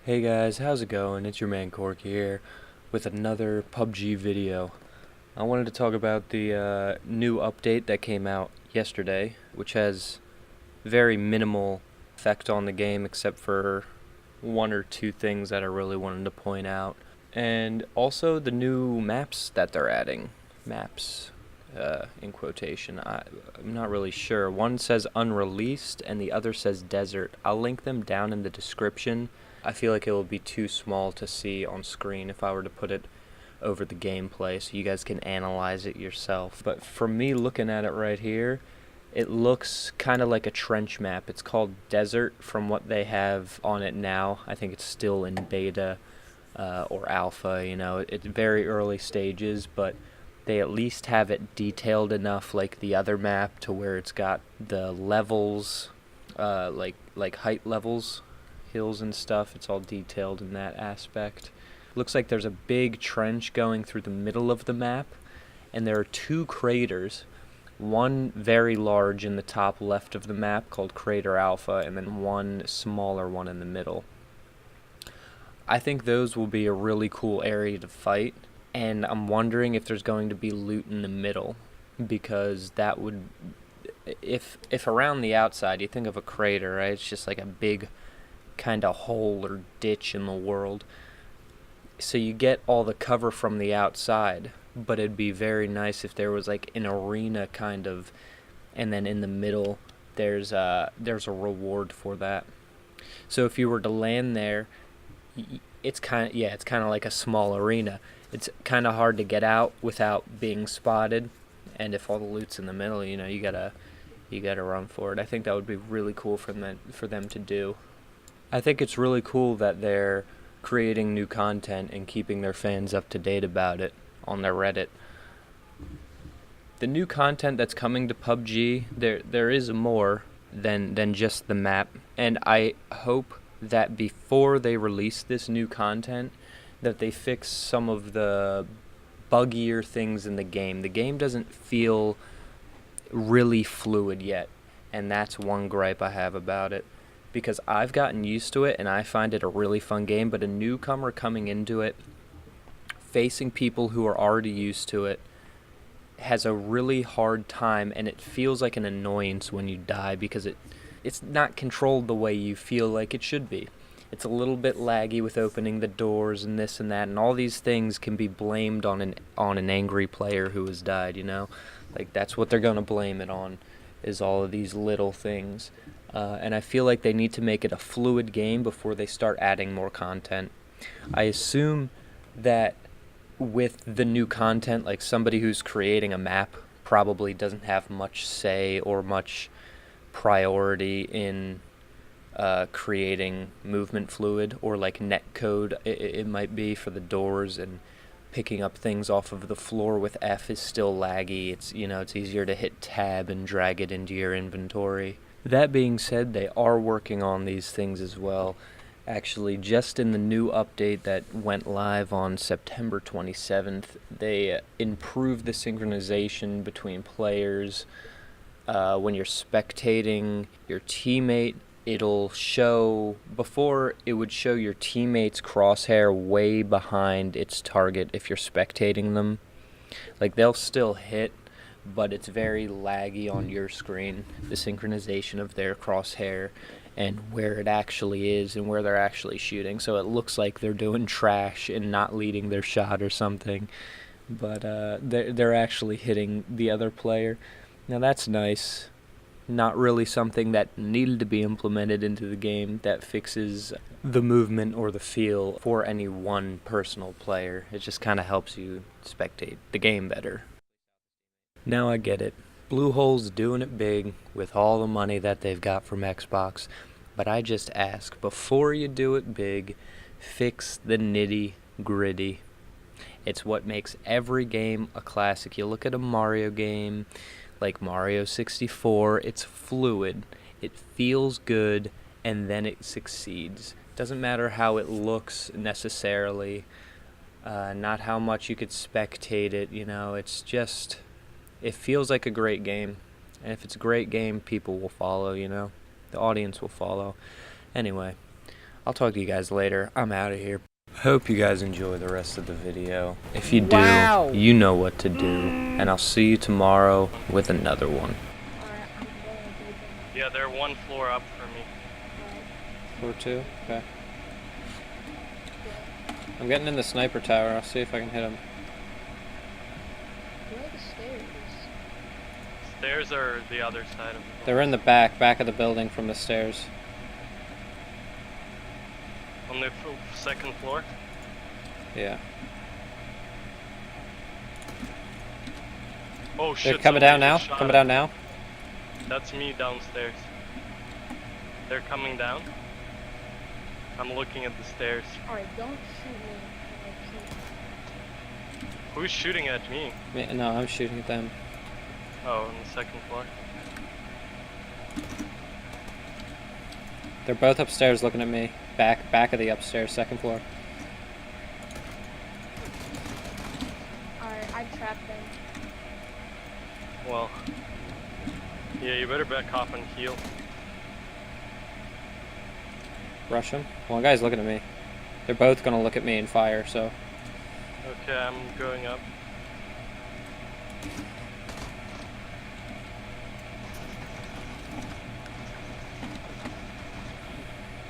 Hey guys, how's it going? It's your man Corky here with another PUBG video. I wanted to talk about the new update that came out yesterday, which has very minimal effect on the game except for one or two things that I really wanted to point out. And also the new maps that they're adding. Maps, in quotation. I'm not really sure. One says unreleased and the other says desert. I'll link them down in the description. I feel like it will be too small to see on screen if I were to put it over the gameplay so you guys can analyze it yourself. But for me, looking at it right here, it looks kind of like a trench map. It's called Desert from what they have on it now. I think it's still in beta or alpha, you know. It's very early stages, but they at least have it detailed enough like the other map to where it's got the levels, like height levels, hills and stuff. It's all detailed in that aspect. Looks like there's a big trench going through the middle of the map, and there are two craters. One very large in the top left of the map called Crater Alpha, and then one smaller one in the middle. I think those will be a really cool area to fight, and I'm wondering if there's going to be loot in the middle, because that would, if around the outside you think of a crater, right? It's just like a big kind of hole or ditch in the world. So you get all the cover from the outside, but it'd be very nice if there was like an arena kind of, and then in the middle there's a reward for that. So if you were to land there, it's kind of like a small arena. It's kind of hard to get out without being spotted, and if all the loot's in the middle, you know, you gotta run for it. I think that would be really cool for them to do. I think it's really cool that they're creating new content and keeping their fans up to date about it on their Reddit. The new content that's coming to PUBG, there is more than just the map, and I hope that before they release this new content that they fix some of the buggier things in the game. The game doesn't feel really fluid yet, and that's one gripe I have about it. Because I've gotten used to it and I find it a really fun game, but a newcomer coming into it, facing people who are already used to it, has a really hard time, and it feels like an annoyance when you die because it's not controlled the way you feel like it should be. It's a little bit laggy with opening the doors and this and that, and all these things can be blamed on an angry player who has died, you know? Like, that's what they're going to blame it on, is all of these little things. And I feel like they need to make it a fluid game before they start adding more content. I assume that with the new content, like somebody who's creating a map probably doesn't have much say or much priority in creating movement fluid, or like netcode it might be for the doors, and picking up things off of the floor with F is still laggy. It's easier to hit tab and drag it into your inventory. That being said, they are working on these things as well. Actually, just in the new update that went live on September 27th, they improved the synchronization between players. When you're spectating your teammate, it'll show, before it would show your teammate's crosshair way behind its target if you're spectating them. Like, they'll still hit, but it's very laggy on your screen, the synchronization of their crosshair and where it actually is and where they're actually shooting. So it looks like they're doing trash and not leading their shot or something, but they're actually hitting the other player. Now that's nice. Not really something that needed to be implemented into the game that fixes the movement or the feel for any one personal player. It just kind of helps you spectate the game better. Now I get it. Bluehole's doing it big with all the money that they've got from Xbox, but I just ask, before you do it big, fix the nitty-gritty. It's what makes every game a classic. You look at a Mario game, like Mario 64, it's fluid, it feels good, and then it succeeds. Doesn't matter how it looks necessarily, not how much you could spectate it, it's just... it feels like a great game, and if it's a great game, people will follow, the audience will follow. Anyway, I'll talk to you guys later. I'm out of here. Hope you guys enjoy the rest of the video. If you do, Wow. you know what to do. And I'll see you tomorrow with another one. Yeah, they're one floor up for me. Floor 2? Okay. I'm getting in the sniper tower. I'll see if I can hit him. Where are the stairs? Stairs are the other side of the They're in the back of the building from the stairs. On the second floor. Yeah. Oh shit. They're coming down now? Shot Coming at- down now? That's me downstairs. They're coming down. I'm looking at the stairs. Alright, don't shoot me. Who's shooting at me? No, I'm shooting at them. Oh, on the second floor. They're both upstairs looking at me. Back of the upstairs, second floor. Alright, I trapped them. Well. Yeah, you better back off and heal. Rush them. One guy's looking at me. They're both gonna look at me and fire, so. Okay, I'm going up.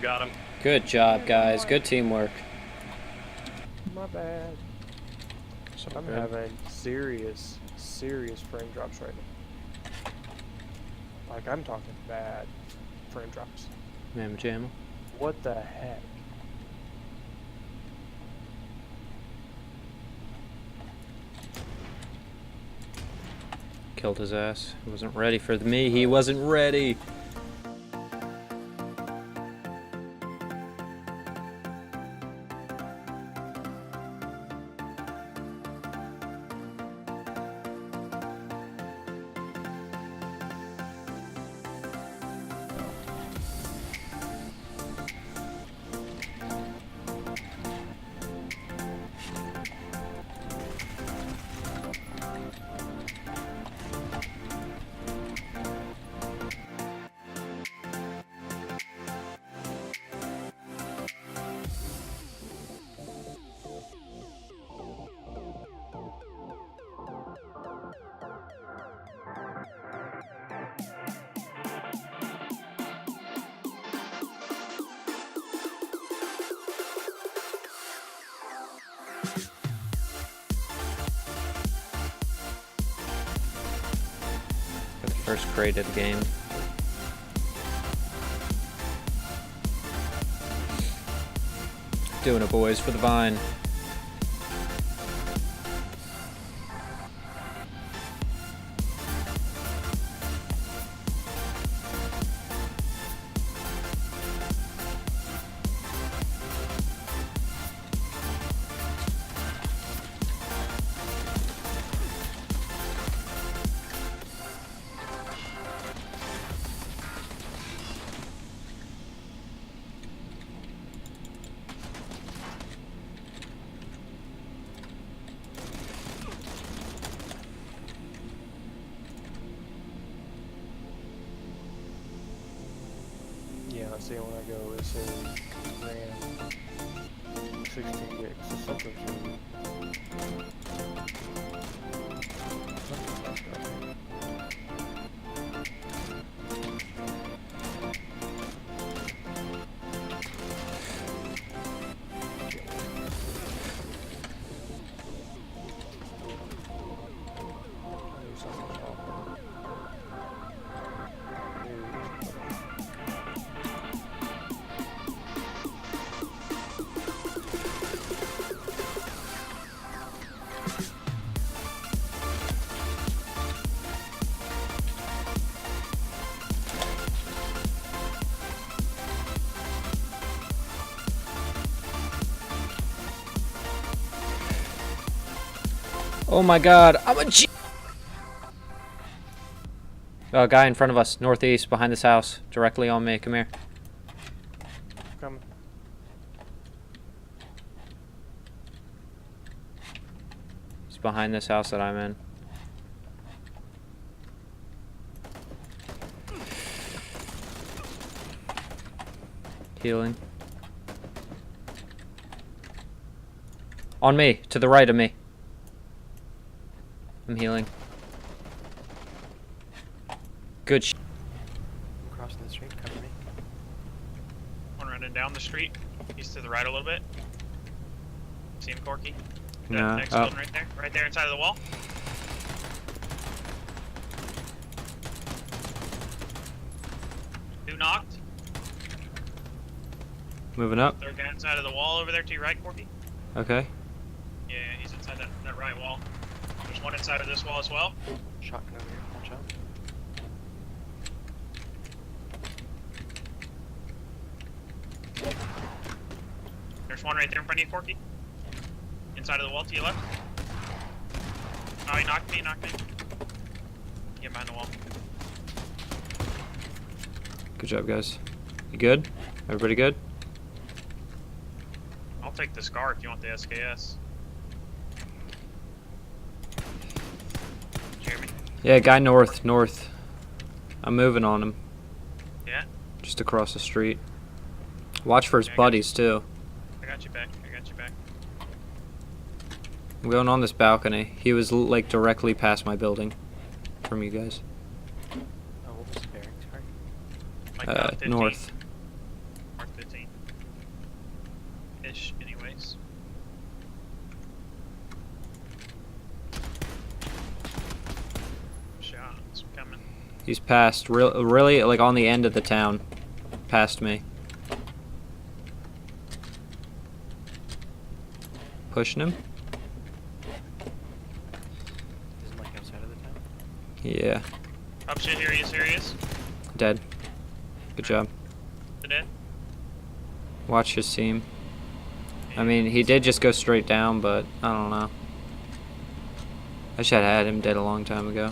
Got him. Good job, guys. Good teamwork. My bad. I'm having serious frame drops right now. Like, I'm talking bad frame drops. Mamma jamma. What the heck? Killed his ass. He wasn't ready for me. He wasn't ready. Got the first crate of the game. Doing it, boys, for the vine. Yeah, I see when I go, it says RAM 16 gigs or something. Oh my god, I'm a G. Oh, a guy in front of us, northeast, behind this house, directly on me. Come here. Coming. He's behind this house that I'm in. Healing. On me, to the right of me. I'm healing. Good sh. I'm crossing the street, cover me. One running down the street. He's to the right a little bit. See him, Corky? That Nah, next oh. building right there. Right there inside of the wall. Two knocked. Moving up. Third guy inside of the wall over there to your right, Corky. Okay. Yeah, he's inside that right wall. There's one inside of this wall as well. Shotgun over here, watch out. There's one right there in front of you, Corky. Inside of the wall to your left. Oh, he knocked me, Get behind the wall. Good job, guys. You good? Everybody good? I'll take the SCAR if you want the SKS. Jeremy? Yeah, guy north. I'm moving on him. Yeah? Just across the street. Watch for his Yeah, buddies, too. I got you back. I'm going on this balcony. He was, like, directly past my building from you guys. Oh, what was the bearing, sorry? Like 15. North. North 15. Ish, anyways. Shots coming. He's past, really, like, on the end of the town. Past me. Pushing him? Isn't like outside of the town? Yeah. Up shit, here he is. Dead. Good job. The dead. Watch his seam. I mean, he did just go straight down, but I don't know. I should have had him dead a long time ago.